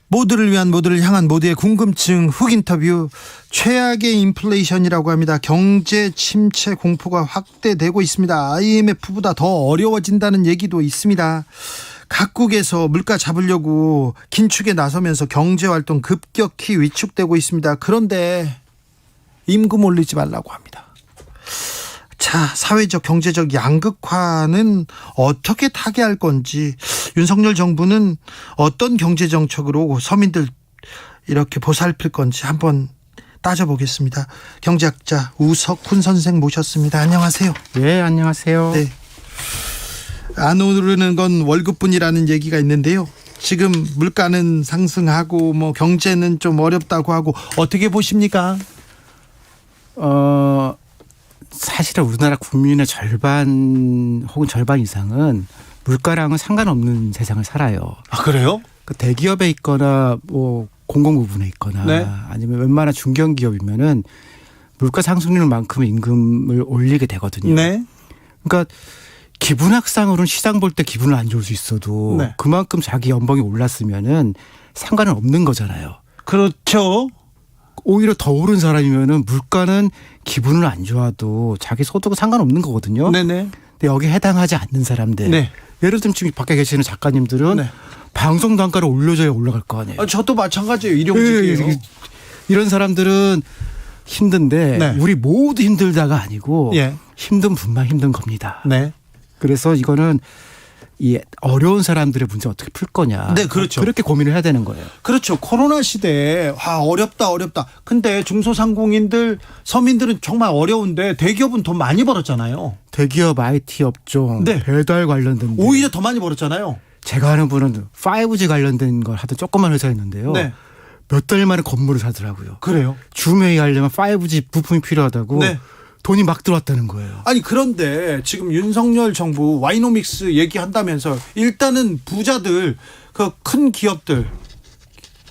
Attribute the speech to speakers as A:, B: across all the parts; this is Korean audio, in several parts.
A: 모두를 위한 모두를 향한 모두의 궁금증 훅 인터뷰. 최악의 인플레이션이라고 합니다. 경제 침체 공포가 확대되고 있습니다. IMF보다 더 어려워진다는 얘기도 있습니다. 각국에서 물가 잡으려고 긴축에 나서면서 경제활동 급격히 위축되고 있습니다. 그런데 임금 올리지 말라고 합니다. 자, 사회적 경제적 양극화는 어떻게 타개할 건지, 윤석열 정부는 어떤 경제 정책으로 서민들 이렇게 보살필 건지 한번 따져보겠습니다. 경제학자 우석훈 선생 모셨습니다. 안녕하세요.
B: 네, 안녕하세요.
A: 네. 안 오르는 건 월급뿐이라는 얘기가 있는데요. 지금 물가는 상승하고 뭐 경제는 좀 어렵다고 하고 어떻게 보십니까?
B: 사실은 우리나라 국민의 절반 혹은 절반 이상은 물가랑은 상관없는 세상을 살아요.
A: 아, 그래요?
B: 그 대기업에 있거나 뭐 공공부문에 있거나
A: 네.
B: 아니면 웬만한 중견기업이면은 물가 상승률만큼 임금을 올리게 되거든요.
A: 네.
B: 그러니까 기분학상으로는 시장 볼 때 기분은 안 좋을 수 있어도
A: 네.
B: 그만큼 자기 연봉이 올랐으면은 상관은 없는 거잖아요.
A: 그렇죠.
B: 오히려 더 오른 사람이면은 물가는 기분은 안 좋아도 자기 소득은 상관없는 거거든요.
A: 네네.
B: 근데 여기에 해당하지 않는 사람들.
A: 네.
B: 예를 들면 지금 밖에 계시는 작가님들은
A: 네.
B: 방송 단가를 올려줘야 올라갈 거 아니에요.
A: 저도 마찬가지예요. 일용직이에요.
B: 이런 사람들은 힘든데
A: 네.
B: 우리 모두 힘들다가 아니고
A: 예.
B: 힘든 분만 힘든 겁니다.
A: 네.
B: 그래서 이거는 이 어려운 사람들의 문제 어떻게 풀 거냐.
A: 네, 그렇죠.
B: 그렇게 고민을 해야 되는 거예요.
A: 그렇죠. 코로나 시대에 어렵다. 근데 중소상공인들, 서민들은 정말 어려운데 대기업은 돈 많이 벌었잖아요.
B: 대기업 IT 업종,
A: 네.
B: 배달 관련된 데.
A: 오히려 더 많이 벌었잖아요.
B: 제가 아는 분은 5G 관련된 걸 하던 조그만 회사였는데요.
A: 네.
B: 몇 달 만에 건물을 사더라고요.
A: 그래요?
B: 줌회의 하려면 5G 부품이 필요하다고
A: 네.
B: 돈이 막 들어왔다는 거예요.
A: 아니, 그런데 지금 윤석열 정부 와이노믹스 얘기한다면서 일단은 부자들, 그 큰 기업들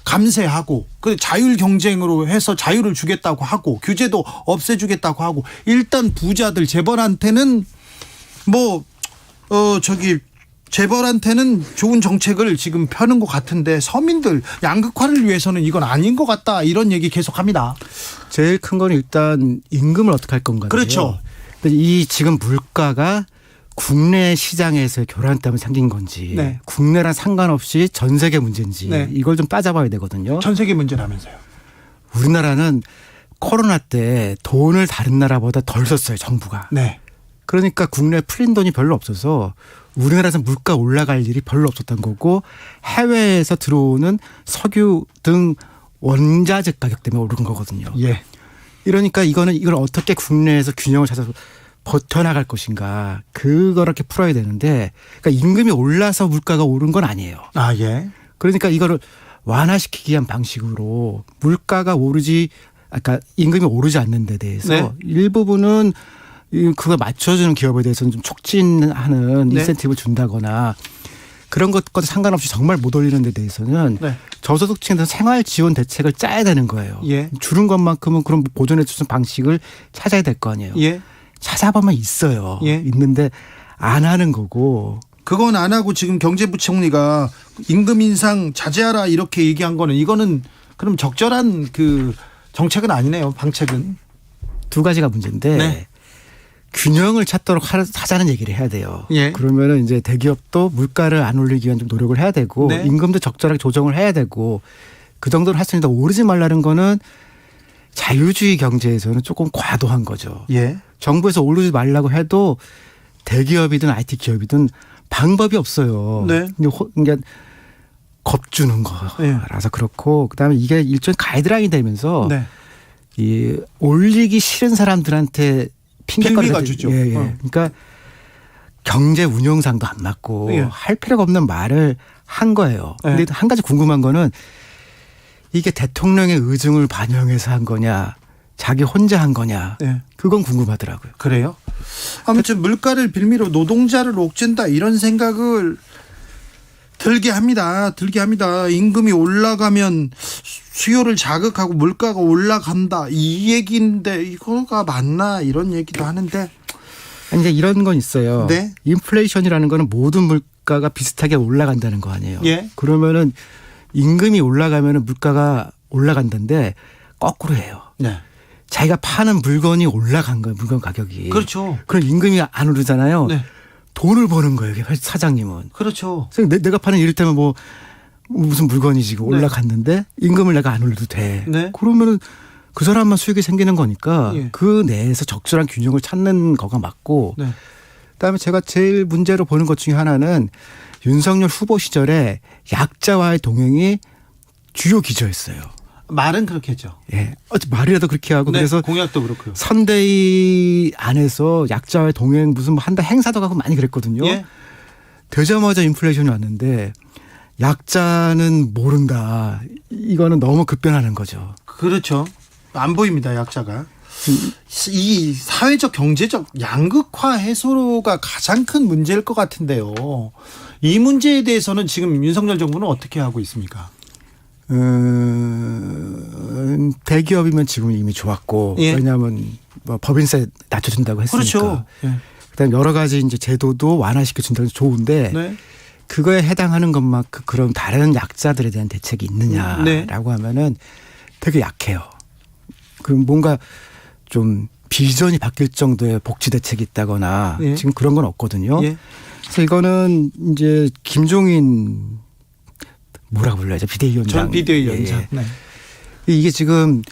A: 감세하고 그 자율 경쟁으로 해서 자유를 주겠다고 하고 규제도 없애주겠다고 하고 일단 부자들 재벌한테는 재벌한테는 좋은 정책을 지금 펴는 것 같은데 서민들 양극화를 위해서는 이건 아닌 것 같다, 이런 얘기 계속합니다.
B: 제일 큰 건 일단 임금을 어떻게 할 건가요.
A: 그렇죠.
B: 이 지금 물가가 국내 시장에서의 교란 때문에 생긴 건지
A: 네.
B: 국내랑 상관없이 전 세계 문제인지
A: 네.
B: 이걸 좀 따져봐야 되거든요.
A: 전 세계 문제라면서요.
B: 우리나라는 코로나 때 돈을 다른 나라보다 덜 썼어요, 정부가.
A: 네.
B: 그러니까 국내에 풀린 돈이 별로 없어서 우리나라에서 물가 올라갈 일이 별로 없었던 거고, 해외에서 들어오는 석유 등 원자재 가격 때문에 오른 거거든요.
A: 예.
B: 이러니까 이걸 어떻게 국내에서 균형을 찾아서 버텨나갈 것인가, 그걸 이렇게 풀어야 되는데, 그러니까 임금이 올라서 물가가 오른 건 아니에요.
A: 아, 예.
B: 그러니까 이거를 완화시키기 위한 방식으로 물가가 그러니까 임금이 오르지 않는 데 대해서
A: 네.
B: 일부분은 그거 맞춰주는 기업에 대해서는 좀 촉진하는
A: 네.
B: 인센티브를 준다거나 그런 것과 상관없이 정말 못 올리는 데 대해서는
A: 네.
B: 저소득층에서 생활 지원 대책을 짜야 되는 거예요.
A: 예.
B: 줄은 것만큼은 그런 보존해 주는 방식을 찾아야 될 거 아니에요.
A: 예.
B: 찾아보면 있어요.
A: 예.
B: 있는데 안 하는 거고.
A: 그건 안 하고 지금 경제부총리가 임금 인상 자제하라 이렇게 얘기한 거는, 이거는 그럼 적절한 그 정책은 아니네요. 방책은.
B: 두 가지가 문제인데
A: 네.
B: 균형을 찾도록 하자는 얘기를 해야 돼요.
A: 예.
B: 그러면은 이제 대기업도 물가를 안 올리기 위한 좀 노력을 해야 되고,
A: 네.
B: 임금도 적절하게 조정을 해야 되고, 그 정도는 할 수 있는데 오르지 말라는 거는 자유주의 경제에서는 조금 과도한 거죠.
A: 예.
B: 정부에서 오르지 말라고 해도 대기업이든 IT 기업이든 방법이 없어요.
A: 네.
B: 그러니까 겁주는 거라서 그렇고, 그다음에 이게 일종의 가이드라인이 되면서
A: 네.
B: 이 올리기 싫은 사람들한테
A: 빌미가 주죠.
B: 예. 그러니까 경제 운영상도 안 맞고
A: 예.
B: 할 필요가 없는 말을 한 거예요.
A: 예.
B: 근데 한 가지 궁금한 거는 이게 대통령의 의중을 반영해서 한 거냐, 자기 혼자 한 거냐,
A: 예.
B: 그건 궁금하더라고요.
A: 그래요? 아무튼 물가를 빌미로 노동자를 옥죄다, 이런 생각을 들게 합니다. 임금이 올라가면 수요를 자극하고 물가가 올라간다, 이 얘기인데 이거가 맞나, 이런 얘기도 하는데.
B: 아니, 이제 이런 건 있어요.
A: 네.
B: 인플레이션이라는 거는 모든 물가가 비슷하게 올라간다는 거 아니에요.
A: 예.
B: 그러면은 임금이 올라가면 물가가 올라간다는데 거꾸로 해요.
A: 네.
B: 자기가 파는 물건이 올라간 거예요. 물건 가격이.
A: 그렇죠.
B: 그럼 임금이 안 오르잖아요.
A: 네.
B: 돈을 버는 거예요. 사장님은.
A: 그렇죠.
B: 그래서 내가 파는 이를테면 뭐 무슨 물건이 지금
A: 네.
B: 올라갔는데 임금을 내가 안 올려도 돼.
A: 네.
B: 그러면은 그 사람만 수익이 생기는 거니까
A: 예.
B: 그 내에서 적절한 균형을 찾는 거가 맞고
A: 네.
B: 그다음에 제가 제일 문제로 보는 것 중에 하나는 윤석열 후보 시절에 약자와의 동행이 주요 기조였어요.
A: 말은 그렇게 했죠.
B: 예. 말이라도 그렇게 하고
A: 네,
B: 그래서
A: 공약도 그렇고요.
B: 선대위 안에서 약자와의 동행 무슨 뭐 한다 행사도 가고 많이 그랬거든요.
A: 예.
B: 되자마자 인플레이션이 왔는데 약자는 모른다. 이거는 너무 급변하는 거죠.
A: 그렇죠. 안 보입니다, 약자가. 이 사회적 경제적 양극화 해소가 가장 큰 문제일 것 같은데요. 이 문제에 대해서는 지금 윤석열 정부는 어떻게 하고 있습니까?
B: 대기업이면 지금 이미 좋았고
A: 예.
B: 왜냐하면 뭐 법인세 낮춰준다고 했으니까.
A: 그렇죠. 예.
B: 그다음 여러 가지 이제 제도도 완화시켜 준다는 좋은데
A: 네.
B: 그거에 해당하는 것만큼 그럼 다른 약자들에 대한 대책이 있느냐라고
A: 네.
B: 하면은 되게 약해요. 그럼 뭔가 좀 비전이 바뀔 정도의 복지 대책이 있다거나
A: 예.
B: 지금 그런 건 없거든요.
A: 예.
B: 그래서 이거는 이제 김종인 뭐라고 불러야죠? 비대위원장.
A: 전 비대위원장.
B: 예.
A: 네.
B: 이게 지금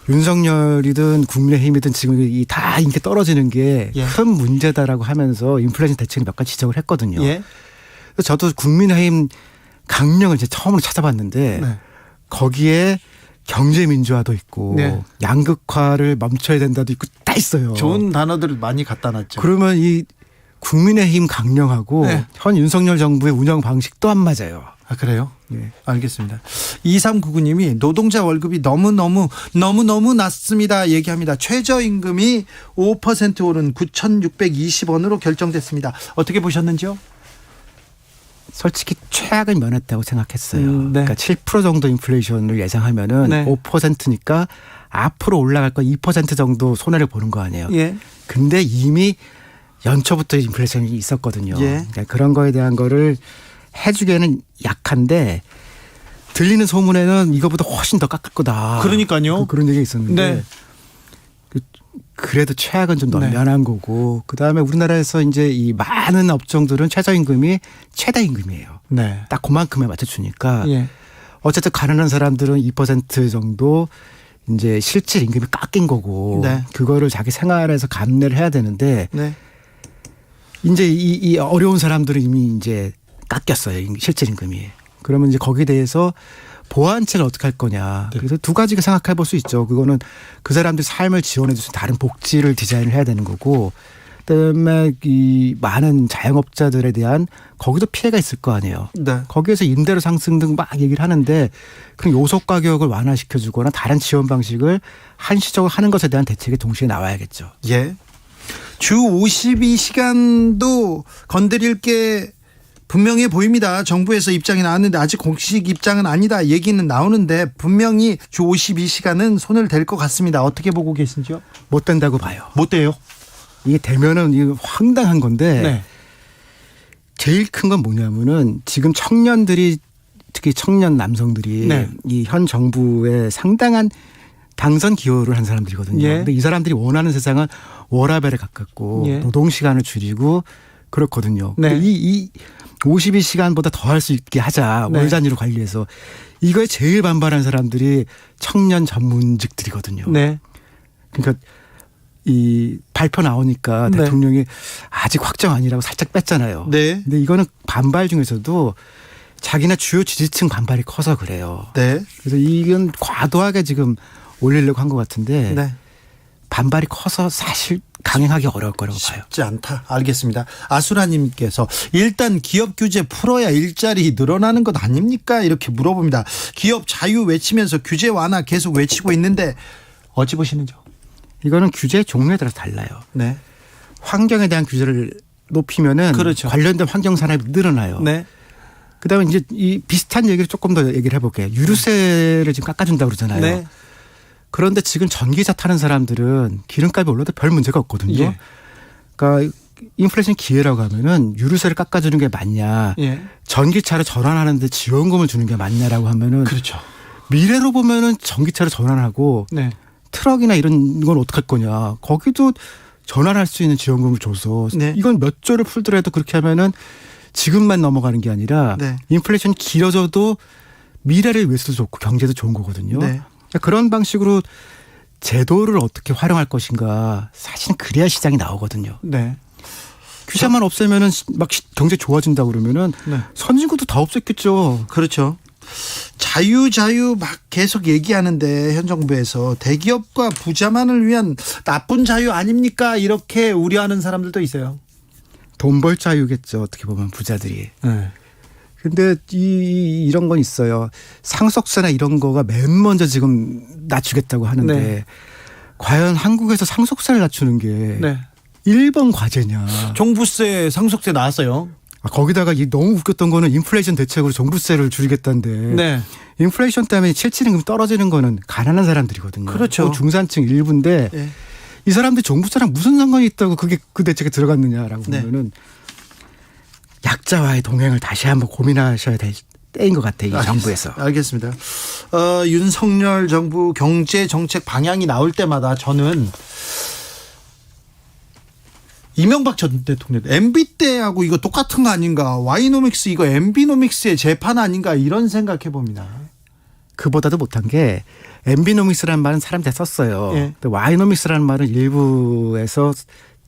B: 윤석열이든 국민의힘이든 지금 이 다 인기 떨어지는 게 큰
A: 예.
B: 문제다라고 하면서 인플레이션 대책을 몇 가지 지적을 했거든요.
A: 예.
B: 그래서 저도 국민의힘 강령을 이제 처음으로 찾아봤는데
A: 네.
B: 거기에 경제 민주화도 있고
A: 네.
B: 양극화를 멈춰야 된다도 있고 다 있어요.
A: 좋은 단어들을 많이 갖다 놨죠.
B: 그러면 이 국민의힘 강령하고
A: 네.
B: 현 윤석열 정부의 운영 방식도 안 맞아요.
A: 아, 그래요?
B: 예.
A: 알겠습니다. 2399님이 노동자 월급이 너무너무 낮습니다. 얘기합니다. 최저임금이 5% 오른 9,620원으로 결정됐습니다. 어떻게 보셨는지요?
B: 솔직히 최악을 면했다고 생각했어요.
A: 네.
B: 그러니까 7% 정도 인플레이션을 예상하면은
A: 네.
B: 5%니까 앞으로 올라갈 거 2% 정도 손해를 보는 거 아니에요.
A: 예.
B: 근데 이미 연초부터 인플레이션이 있었거든요.
A: 예.
B: 그러니까 그런 거에 대한 거를 해주기에는 약한데 들리는 소문에는 이거보다 훨씬 더 깎을 거다.
A: 그러니까요.
B: 그런 얘기가 있었는데
A: 네.
B: 그래도 최악은 좀
A: 네.
B: 면한 거고 그다음에 우리나라에서 이제 이 많은 업종들은 최저임금이 최다임금이에요.
A: 네.
B: 딱 그만큼에 맞춰주니까
A: 예.
B: 어쨌든 가난한 사람들은 2% 정도 이제 실질 임금이 깎인 거고
A: 네.
B: 그거를 자기 생활에서 감내를 해야 되는데
A: 네.
B: 이제 이 어려운 사람들은 이미 이제 깎였어요. 실질 임금이. 그러면 이제 거기에 대해서 보완책을 어떻게 할 거냐. 그래서 두 가지가 생각해 볼 수 있죠. 그거는 그 사람들 삶을 지원해 줄 수 있는 다른 복지를 디자인을 해야 되는 거고 그다음에 이 많은 자영업자들에 대한 거기도 피해가 있을 거 아니에요.
A: 네.
B: 거기에서 임대료 상승 등 막 얘기를 하는데 그럼 요소 가격을 완화시켜 주거나 다른 지원 방식을 한시적으로 하는 것에 대한 대책이 동시에 나와야겠죠.
A: 예. 주 52시간도 건드릴 게 분명해 보입니다. 정부에서 입장이 나왔는데 아직 공식 입장은 아니다. 얘기는 나오는데 분명히 주 52시간은 손을 댈 것 같습니다. 어떻게 보고 계신지요?
B: 못 된다고 봐요.
A: 못 돼요.
B: 이게 되면은 이거 황당한 건데
A: 네.
B: 제일 큰 건 뭐냐면은 지금 청년들이 특히 청년 남성들이
A: 네.
B: 이 현 정부에 상당한 당선 기여를 한 사람들이거든요.
A: 예.
B: 근데 이 사람들이 원하는 세상은 워라밸에 가깝고
A: 예.
B: 노동 시간을 줄이고 그렇거든요.
A: 네.
B: 근데 이 52시간보다 더 할 수 있게 하자.
A: 네.
B: 월 단위로 관리해서. 이거에 제일 반발한 사람들이 청년 전문직들이거든요.
A: 네.
B: 그러니까 이 발표 나오니까
A: 네.
B: 대통령이 아직 확정 아니라고 살짝 뺐잖아요.
A: 네.
B: 근데 이거는 반발 중에서도 자기네 주요 지지층 반발이 커서 그래요.
A: 네.
B: 그래서 이건 과도하게 지금 올리려고 한 것 같은데
A: 네.
B: 반발이 커서 사실 강행하기 어려울 거라고 봐요.
A: 쉽지 않다. 알겠습니다. 아수라님께서 일단 기업 규제 풀어야 일자리 늘어나는 것 아닙니까? 이렇게 물어봅니다. 기업 자유 외치면서 규제 완화 계속 외치고 있는데 어찌 보시는지요?
B: 이거는 규제 종류에 따라서 달라요.
A: 네.
B: 환경에 대한 규제를 높이면은
A: 그렇죠.
B: 관련된 환경 산업이 늘어나요.
A: 네.
B: 그다음에 이제 이 비슷한 얘기를 조금 더 얘기를 해볼게요. 유류세를 지금 깎아준다고 그러잖아요.
A: 네.
B: 그런데 지금 전기차 타는 사람들은 기름값이 올라도 별 문제가 없거든요.
A: 예.
B: 그러니까 인플레이션 기회라고 하면은 유류세를 깎아주는 게 맞냐,
A: 예.
B: 전기차를 전환하는데 지원금을 주는 게 맞냐라고 하면은
A: 그렇죠.
B: 미래로 보면은 전기차를 전환하고
A: 네.
B: 트럭이나 이런 건 어떡할 거냐. 거기도 전환할 수 있는 지원금을 줘서
A: 네.
B: 이건 몇 조를 풀더라도 그렇게 하면은 지금만 넘어가는 게 아니라
A: 네.
B: 인플레이션이 길어져도 미래를 위해서도 좋고 경제도 좋은 거거든요.
A: 네.
B: 그러니까 그런 방식으로 제도를 어떻게 활용할 것인가 사실은 그래야 시장이 나오거든요.
A: 네.
B: 규제만 없애면은 막 경제 좋아진다 그러면은
A: 네.
B: 선진국도 다 없앴겠죠.
A: 그렇죠. 자유 막 계속 얘기하는데 현 정부에서 대기업과 부자만을 위한 나쁜 자유 아닙니까? 이렇게 우려하는 사람들도 있어요.
B: 돈 벌 자유겠죠. 어떻게 보면 부자들이.
A: 네.
B: 근데 이런 건 있어요. 상속세나 이런 거가 맨 먼저 지금 낮추겠다고 하는데
A: 네.
B: 과연 한국에서 상속세를 낮추는 게
A: 네.
B: 1번 과제냐.
A: 종부세, 상속세 나왔어요.
B: 거기다가 너무 웃겼던 거는 인플레이션 대책으로 종부세를 줄이겠다는데
A: 네.
B: 인플레이션 때문에 실질임금 떨어지는 거는 가난한 사람들이거든요.
A: 그렇죠.
B: 중산층 일부인데
A: 네.
B: 이 사람들 종부세랑 무슨 상관이 있다고 그게 그 대책에 들어갔느냐라고
A: 네.
B: 보면은 약자와의 동행을 다시 한번 고민하셔야 될 때인 것 같아요. 이 정부에서.
A: 알겠습니다. 윤석열 정부 경제 정책 방향이 나올 때마다 저는 이명박 전 대통령 MB 때하고 이거 똑같은 거 아닌가, 와이노믹스 이거 MB노믹스의 재판 아닌가 이런 생각해 봅니다.
B: 그보다도 못한 게 엠비노믹스라는 말은 사람들이 썼어요.
A: 예.
B: 근데 와이노믹스라는 말은 일부에서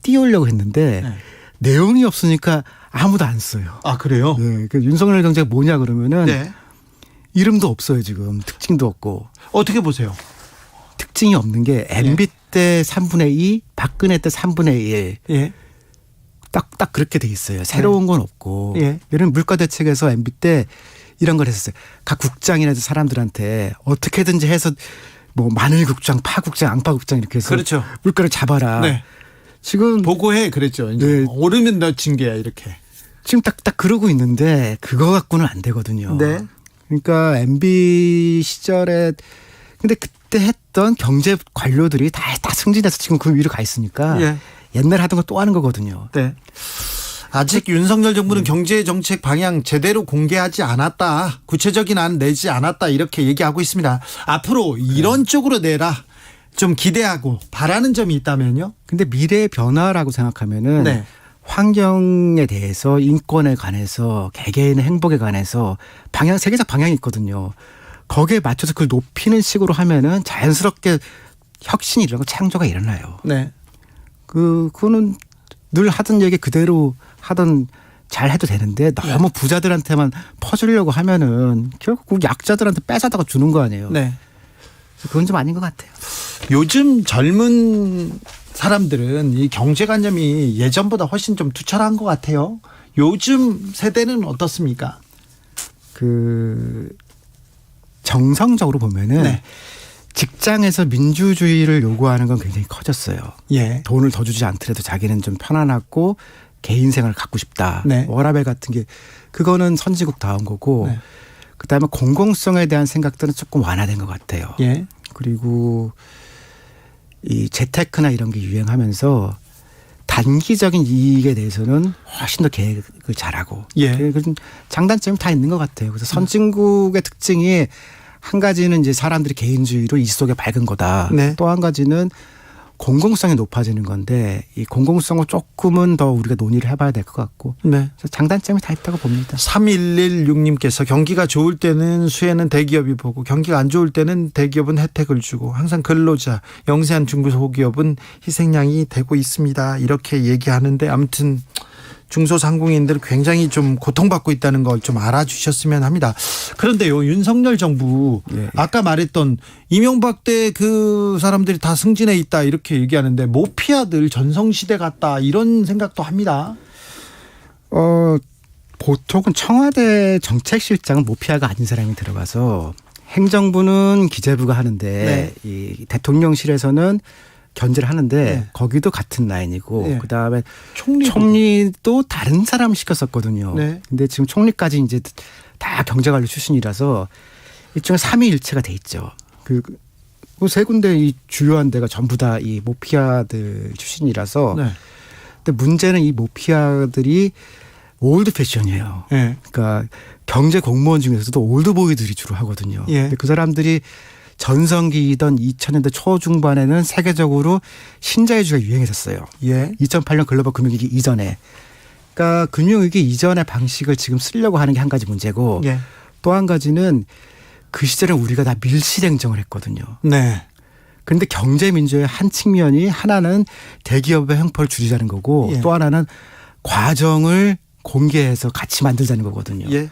B: 띄우려고 했는데
A: 네.
B: 내용이 없으니까 아무도 안 써요.
A: 아 그래요?
B: 네, 그 윤석열 경제가 뭐냐 그러면은
A: 네.
B: 이름도 없어요 지금. 특징도 없고.
A: 어떻게 보세요?
B: 특징이 없는 게 MB 때 3분의 2, 박근혜 때 3분의 1.
A: 예.
B: 딱 그렇게 돼 있어요. 새로운 건 없고.
A: 예.
B: 예를 들면 물가 대책에서 MB 때 이런 걸 했었어요. 각 국장이나 사람들한테 어떻게든지 해서 뭐 마늘국장, 파국장, 앙파국장 이렇게 해서
A: 그렇죠.
B: 물가를 잡아라.
A: 네.
B: 지금
A: 보고해 그랬죠. 이제
B: 네.
A: 오르면 너 징계야 이렇게.
B: 지금 딱 그러고 있는데 그거 갖고는 안 되거든요.
A: 네.
B: 그러니까 MB 시절에 근데 그때 했던 경제 관료들이 다 승진해서 지금 그 위로 가 있으니까
A: 예.
B: 옛날 하던 거 또 하는 거거든요.
A: 네. 아직 윤석열 정부는 경제 정책 방향 제대로 공개하지 않았다. 구체적인 안 내지 않았다. 이렇게 얘기하고 있습니다. 앞으로 이런 쪽으로 내라. 좀 기대하고 바라는 점이 있다면요?
B: 근데 미래의 변화라고 생각하면은
A: 네.
B: 환경에 대해서 인권에 관해서 개개인의 행복에 관해서 방향 세계적 방향이 있거든요. 거기에 맞춰서 그걸 높이는 식으로 하면은 자연스럽게 혁신이 일어나고 창조가 일어나요.
A: 네.
B: 그거는 늘 하던 얘기 그대로 하던 잘 해도 되는데 너무 부자들한테만 퍼주려고 하면은 결국 약자들한테 뺏어다가 주는 거 아니에요.
A: 네.
B: 그래서 그건 좀 아닌 것 같아요.
A: 요즘 젊은 사람들은 이 경제관념이 예전보다 훨씬 좀 투철한 것 같아요. 요즘 세대는 어떻습니까?
B: 정성적으로 보면은
A: 네.
B: 직장에서 민주주의를 요구하는 건 굉장히 커졌어요.
A: 예.
B: 돈을 더 주지 않더라도 자기는 좀 편안하고 개인 생활을 갖고 싶다.
A: 네.
B: 워라밸 같은 게 그거는 선진국 다운 거고
A: 네.
B: 그다음에 공공성에 대한 생각들은 조금 완화된 것 같아요.
A: 예.
B: 그리고 이 재테크나 이런 게 유행하면서 단기적인 이익에 대해서는 훨씬 더 계획을 잘하고
A: 예.
B: 그런 장단점이 다 있는 것 같아요. 그래서 선진국의 특징이 한 가지는 이제 사람들이 개인주의로 이 속에 밝은 거다.
A: 네.
B: 또 한 가지는 공공성이 높아지는 건데 이 공공성을 조금은 더 우리가 논의를 해봐야 될 것 같고
A: 네.
B: 그래서 장단점이 다 있다고 봅니다.
A: 3116님께서 경기가 좋을 때는 수혜는 대기업이 보고 경기가 안 좋을 때는 대기업은 혜택을 주고 항상 근로자, 영세한 중소기업은 희생양이 되고 있습니다. 이렇게 얘기하는데 아무튼 중소상공인들 굉장히 좀 고통받고 있다는 걸 좀 알아주셨으면 합니다. 그런데요, 윤석열 정부
B: 예.
A: 아까 말했던 이명박 때 그 사람들이 다 승진해 있다 이렇게 얘기하는데 모피아들 전성시대 같다 이런 생각도 합니다.
B: 보통은 청와대 정책실장은 모피아가 아닌 사람이 들어가서 행정부는 기재부가 하는데
A: 네.
B: 이 대통령실에서는 견제를 하는데
A: 네.
B: 거기도 같은 라인이고
A: 네.
B: 그다음에
A: 총리도.
B: 총리도 다른 사람 시켰었거든요.
A: 네.
B: 근데 지금 총리까지 이제 다 경제관료 출신이라서 일종의 삼위일체가 돼 있죠. 그 세 군데 이 주요한 데가 전부 다 이 모피아들 출신이라서
A: 네.
B: 근데 문제는 이 모피아들이 올드 패션이에요.
A: 예.
B: 그러니까 경제 공무원 중에서도 올드보이들이 주로 하거든요.
A: 예.
B: 근데 그 사람들이 전성기이던 2000년대 초중반에는 세계적으로 신자유주의가 유행했었어요.
A: 예.
B: 2008년 글로벌 금융위기 이전에. 그러니까 금융위기 이전의 방식을 지금 쓰려고 하는 게 한 가지 문제고
A: 예.
B: 또 한 가지는 그 시절에 우리가 다 밀실행정을 했거든요.
A: 네.
B: 그런데 경제민주의 한 측면이 하나는 대기업의 횡포를 줄이자는 거고
A: 예.
B: 또 하나는 과정을 공개해서 같이 만들자는 거거든요.
A: 예.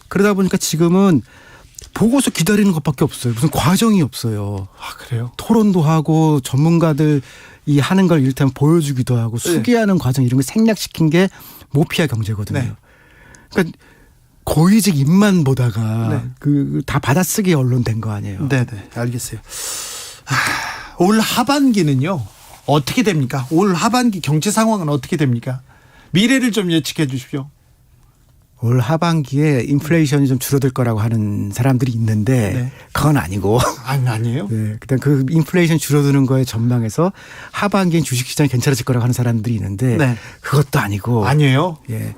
B: 그러다 보니까 지금은 보고서 기다리는 것밖에 없어요. 무슨 과정이 없어요.
A: 아, 그래요?
B: 토론도 하고 전문가들이 하는 걸 이를테면 보여주기도 하고 수기하는 과정 이런 걸 생략시킨 게 모피아 경제거든요.
A: 네.
B: 그러니까 고위직 입만 보다가
A: 네.
B: 그 다 받아쓰기 언론 된 거 아니에요.
A: 네네, 알겠어요. 올 하반기는요, 어떻게 됩니까? 올 하반기 경제 상황은 어떻게 됩니까? 미래를 좀 예측해 주십시오.
B: 올 하반기에 인플레이션이 좀 줄어들 거라고 하는 사람들이 있는데
A: 네.
B: 그건 아니고
A: 아니에요?
B: 네, 그다음 그 인플레이션 줄어드는 거에 전망해서 하반기엔 주식시장이 괜찮아질 거라고 하는 사람들이 있는데
A: 네.
B: 그것도 아니고
A: 아니에요?
B: 예.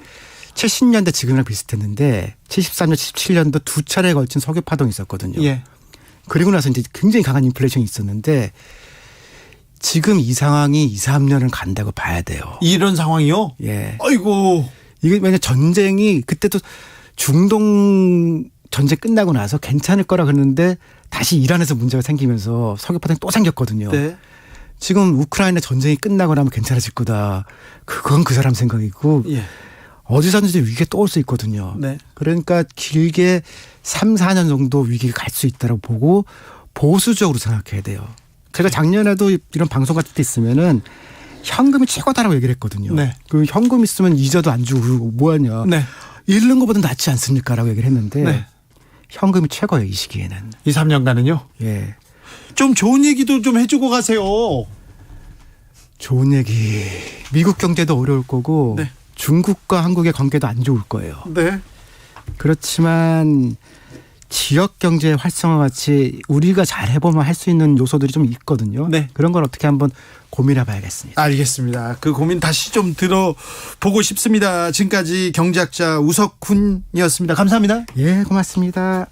B: 70년대 지금이랑 비슷했는데 73년, 77년도 두 차례에 걸친 석유 파동이 있었거든요.
A: 예.
B: 그리고 나서 이제 굉장히 강한 인플레이션이 있었는데 지금 이 상황이 2, 3년을 간다고 봐야 돼요.
A: 이런 상황이요?
B: 예.
A: 아이고.
B: 이게 왜냐 전쟁이 그때도 중동 전쟁 끝나고 나서 괜찮을 거라 그랬는데 다시 이란에서 문제가 생기면서 석유 파동이 또 생겼거든요.
A: 네.
B: 지금 우크라이나 전쟁이 끝나고 나면 괜찮아질 거다. 그건 그 사람 생각이고
A: 예.
B: 어디서든지 위기가 또 올 수 있거든요.
A: 네.
B: 그러니까 길게 3, 4년 정도 위기가 갈 수 있다고 보고 보수적으로 생각해야 돼요. 제가 작년에도 이런 방송 같은 데 있으면은 현금이 최고다라고 얘기를 했거든요.
A: 네.
B: 그 현금 있으면 이자도 안 주고 그러고 뭐하냐.
A: 네.
B: 잃는 것보다 낫지 않습니까라고 얘기를 했는데
A: 네.
B: 현금이 최고예요 이 시기에는.
A: 2, 3년간은요?
B: 예.
A: 좀 좋은 얘기도 좀 해주고 가세요.
B: 좋은 얘기. 미국 경제도 어려울 거고
A: 네.
B: 중국과 한국의 관계도 안 좋을 거예요.
A: 네.
B: 그렇지만 지역 경제 활성화 같이 우리가 잘 해보면 할 수 있는 요소들이 좀 있거든요.
A: 네.
B: 그런 걸 어떻게 한번 고민해 봐야겠습니다.
A: 알겠습니다. 그 고민 다시 좀 들어보고 싶습니다. 지금까지 경제학자 우석훈이었습니다. 감사합니다.
B: 예, 고맙습니다.